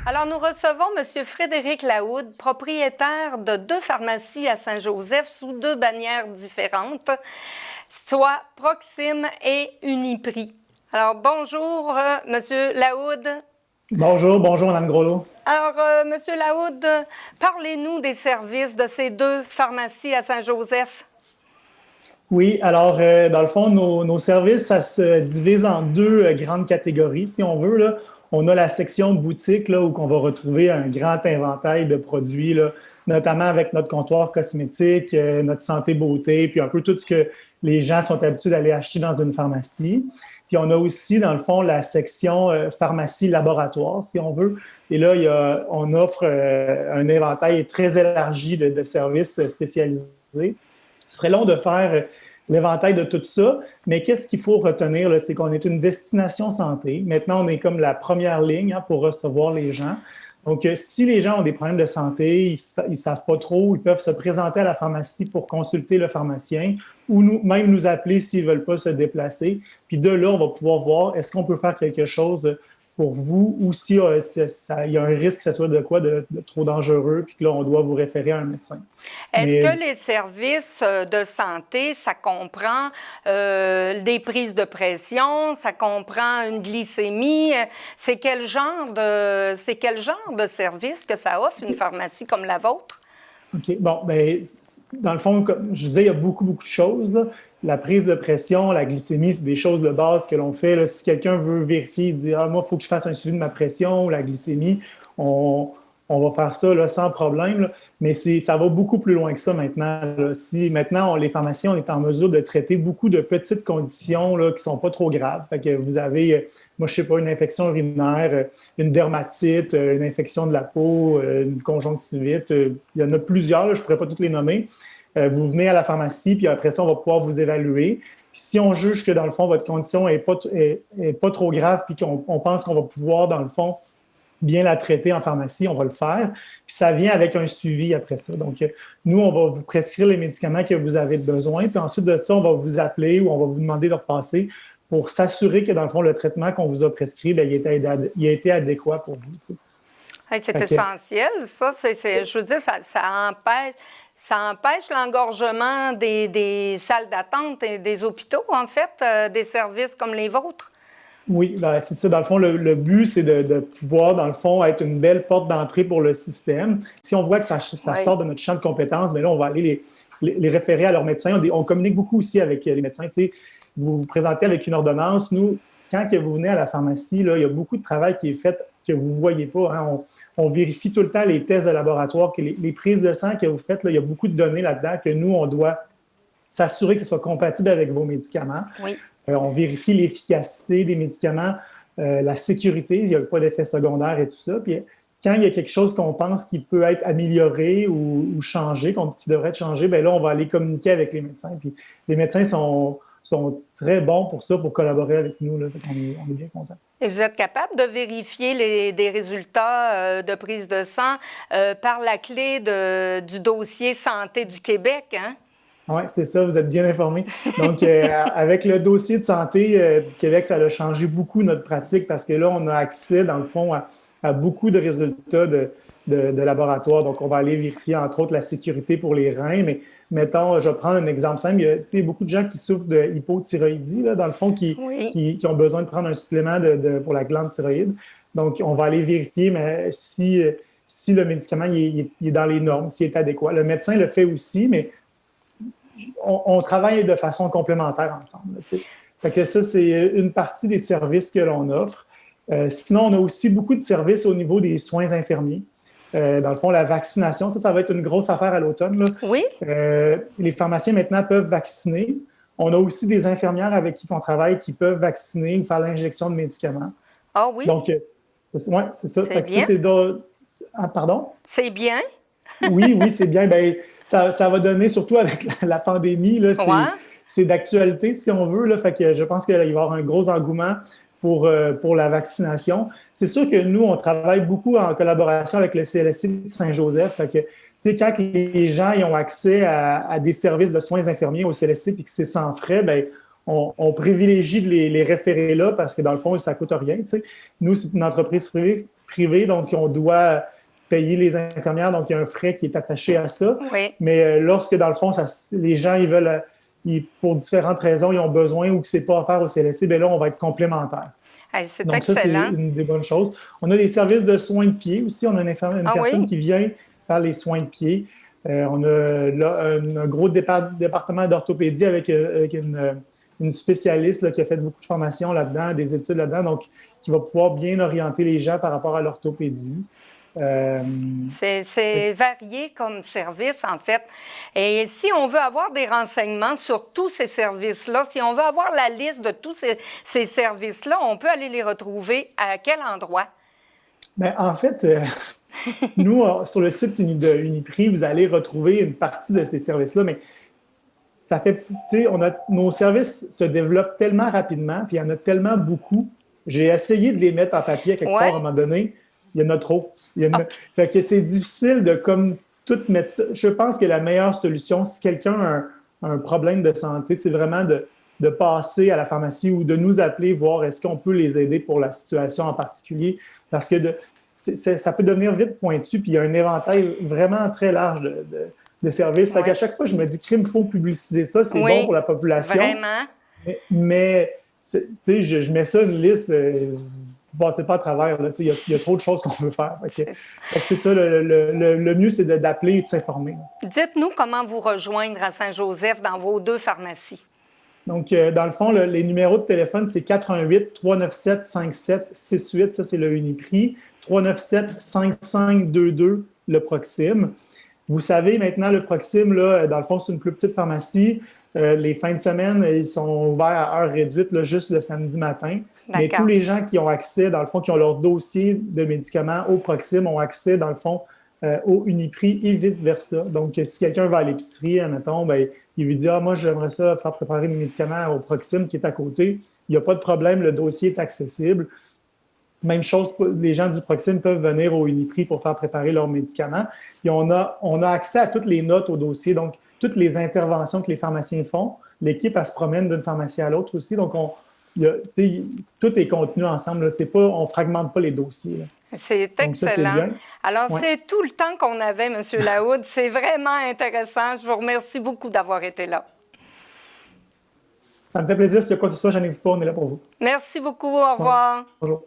Alors, nous recevons M. Frédéric Lahoude, propriétaire de 2 pharmacies à Saint-Joseph sous 2 bannières différentes, soit Proxime et Uniprix. Alors, bonjour, M. Lahoude. Bonjour, Mme Groslo. Alors, M. Lahoude, parlez-nous des services de ces 2 pharmacies à Saint-Joseph. Oui, alors, dans le fond, nos services, ça se divise en 2 grandes catégories, si on veut, là. On a la section boutique, là, où on va retrouver un grand inventaire de produits, là, notamment avec notre comptoir cosmétique, notre santé beauté, puis un peu tout ce que les gens sont habitués d'aller acheter dans une pharmacie. Puis on a aussi, dans le fond, la section pharmacie laboratoire, si on veut. Et là, on offre un éventail très élargi de services spécialisés. Ce serait long de faire l'éventail de tout ça, mais qu'est-ce qu'il faut retenir, là, c'est qu'on est une destination santé. Maintenant, on est comme la première ligne pour recevoir les gens. Donc, si les gens ont des problèmes de santé, ils ne savent pas trop, ils peuvent se présenter à la pharmacie pour consulter le pharmacien ou même nous appeler s'ils ne veulent pas se déplacer. Puis de là, on va pouvoir voir est-ce qu'on peut faire quelque chose pour vous ou si il y a un risque que ça soit de trop dangereux puis que là, on doit vous référer à un médecin. Est-ce que les services de santé, ça comprend des prises de pression, ça comprend une glycémie? C'est quel genre de service que ça offre, une pharmacie comme la vôtre? OK. Bon, bien, dans le fond, comme je disais, il y a beaucoup de choses, là. La prise de pression, la glycémie, c'est des choses de base que l'on fait, là. Si quelqu'un veut vérifier, il dit « Ah, moi, il faut que je fasse un suivi de ma pression ou la glycémie », on va faire ça là, sans problème. Là. Mais ça va beaucoup plus loin que ça maintenant. Là. Si maintenant, les pharmaciens, on est en mesure de traiter beaucoup de petites conditions là, qui ne sont pas trop graves. Fait que vous avez, moi, je ne sais pas, une infection urinaire, une dermatite, une infection de la peau, une conjonctivite. Il y en a plusieurs, là, je ne pourrais pas toutes les nommer. Vous venez à la pharmacie, puis après ça, on va pouvoir vous évaluer. Puis si on juge que, dans le fond, votre condition n'est pas trop grave, puis qu'on pense qu'on va pouvoir, dans le fond, bien la traiter en pharmacie, on va le faire. Puis ça vient avec un suivi après ça. Donc, nous, on va vous prescrire les médicaments que vous avez besoin. Puis ensuite de ça, on va vous appeler ou on va vous demander de repasser pour s'assurer que, dans le fond, le traitement qu'on vous a prescrit, bien, il a été adéquat pour vous. Tu sais. Hey, c'est essentiel, ça. Je veux dire, ça empêche l'engorgement des salles d'attente et des hôpitaux, en fait, des services comme les vôtres. Oui, ben, c'est ça. Dans le fond, le but, c'est de pouvoir, dans le fond, être une belle porte d'entrée pour le système. Si on voit que ça sort de notre champ de compétences, bien là, on va aller les référer à leurs médecins. On communique beaucoup aussi avec les médecins. Tu sais, vous vous présentez avec une ordonnance. Nous, quand que vous venez à la pharmacie, là, il y a beaucoup de travail qui est fait que vous ne voyez pas. Hein. On vérifie tout le temps les tests de laboratoire, que les prises de sang que vous faites, là, il y a beaucoup de données là-dedans que nous, on doit s'assurer que ce soit compatible avec vos médicaments. Oui. On vérifie l'efficacité des médicaments, la sécurité, il n'y a pas d'effet secondaire et tout ça. Puis quand il y a quelque chose qu'on pense qui peut être amélioré ou changé, qui devrait être changé, bien là, on va aller communiquer avec les médecins. Puis les médecins sont très bons pour ça, pour collaborer avec nous. Là. On est bien contents. Et vous êtes capable de vérifier des résultats de prise de sang par la clé du dossier Santé du Québec, hein? Oui, c'est ça, vous êtes bien informé. Donc, avec le dossier de santé du Québec, ça a changé beaucoup notre pratique parce que là, on a accès, dans le fond, à beaucoup de résultats de laboratoire. Donc, on va aller vérifier, entre autres, la sécurité pour les reins. Mais mettons, je vais prendre un exemple simple. Il y a beaucoup de gens qui souffrent de hypothyroïdie, là, dans le fond, qui ont besoin de prendre un supplément pour la glande thyroïde. Donc, on va aller vérifier mais si le médicament il est dans les normes, s'il est adéquat. Le médecin le fait aussi, mais on travaille de façon complémentaire ensemble. Là, fait que ça, c'est une partie des services que l'on offre. Sinon, on a aussi beaucoup de services au niveau des soins infirmiers. Dans le fond, la vaccination, ça va être une grosse affaire à l'automne. Là. Oui. Les pharmaciens, maintenant, peuvent vacciner. On a aussi des infirmières avec qui on travaille qui peuvent vacciner ou faire l'injection de médicaments. Ah oui? Donc, oui, c'est ça. C'est bien. Pardon? C'est bien. Oui, c'est bien. Bien, ça va donner, surtout avec la pandémie, là, c'est d'actualité, si on veut. Là, fait que je pense qu'il va y avoir un gros engouement pour la vaccination. C'est sûr que nous, on travaille beaucoup en collaboration avec le CLSC de Saint-Joseph. Fait que, tu sais, quand les gens ils ont accès à des services de soins infirmiers au CLSC et que c'est sans frais, bien, on privilégie de les référer là parce que, dans le fond, ça ne coûte rien. Tu sais. Nous, c'est une entreprise privé, donc on doit payer les infirmières, donc il y a un frais qui est attaché à ça. Oui. Mais lorsque, dans le fond, les gens, pour différentes raisons, ils ont besoin ou que c'est pas offert au CLSC, bien là, on va être complémentaire. Hey, c'est Donc, ça, c'est excellent. une des bonnes choses. On a des services de soins de pied aussi. On a une personne Oui? qui vient faire les soins de pied. On a là, un gros département d'orthopédie avec une spécialiste là, qui a fait beaucoup de formations là-dedans, des études là-dedans, donc qui va pouvoir bien orienter les gens par rapport à l'orthopédie. C'est varié comme service, en fait. Et si on veut avoir des renseignements sur tous ces services-là, si on veut avoir la liste de tous ces services-là, on peut aller les retrouver à quel endroit? Bien, en fait, nous, sur le site de Uniprix, vous allez retrouver une partie de ces services-là, mais ça fait, tu sais, nos services se développent tellement rapidement, puis il y en a tellement beaucoup. J'ai essayé de les mettre en papier à quelque part à un moment donné. Il y en a trop. Fait que c'est difficile de comme tout mettre ça. Je pense que la meilleure solution, si quelqu'un a un problème de santé, c'est vraiment de passer à la pharmacie ou de nous appeler, voir est-ce qu'on peut les aider pour la situation en particulier. Parce que ça peut devenir vite pointu, puis il y a un éventail vraiment très large de services. Fait qu'à chaque fois, je me dis, crime, il faut publiciser ça, c'est bon pour la population. Vraiment. Mais tu sais, je mets ça une liste. Passez pas à travers. Il y a trop de choses qu'on veut faire. Fait que c'est ça, le mieux, c'est d'appeler et de s'informer. Dites-nous comment vous rejoindre à Saint-Joseph dans vos 2 pharmacies. Donc, dans le fond, les numéros de téléphone, c'est 418-397-5768. Ça, c'est le Uniprix. 397-5522, le Proxime. Vous savez, maintenant, le Proxime, là, dans le fond, c'est une plus petite pharmacie. Les fins de semaine, ils sont ouverts à heure réduite, là, juste le samedi matin. Mais tous les gens qui ont accès, dans le fond, qui ont leur dossier de médicaments au Proxime, ont accès, dans le fond, au Uniprix et vice-versa. Donc, si quelqu'un va à l'épicerie, admettons, bien, il lui dit « Ah, moi, j'aimerais ça faire préparer mes médicaments au Proxime qui est à côté. » Il n'y a pas de problème, le dossier est accessible. Même chose, les gens du Proxime peuvent venir au Uniprix pour faire préparer leurs médicaments. Et on a accès à toutes les notes au dossier, donc toutes les interventions que les pharmaciens font. L'équipe, elle se promène d'une pharmacie à l'autre aussi. Donc, tout est contenu ensemble. On ne fragmente pas les dossiers. C'est excellent. Ça, alors, c'est tout le temps qu'on avait, M. Lahoud. C'est vraiment intéressant. Je vous remercie beaucoup d'avoir été là. Ça me fait plaisir. S'il y a quoi que ce soit, j'en ai pas. On est là pour vous. Merci beaucoup. Au revoir. Bonjour.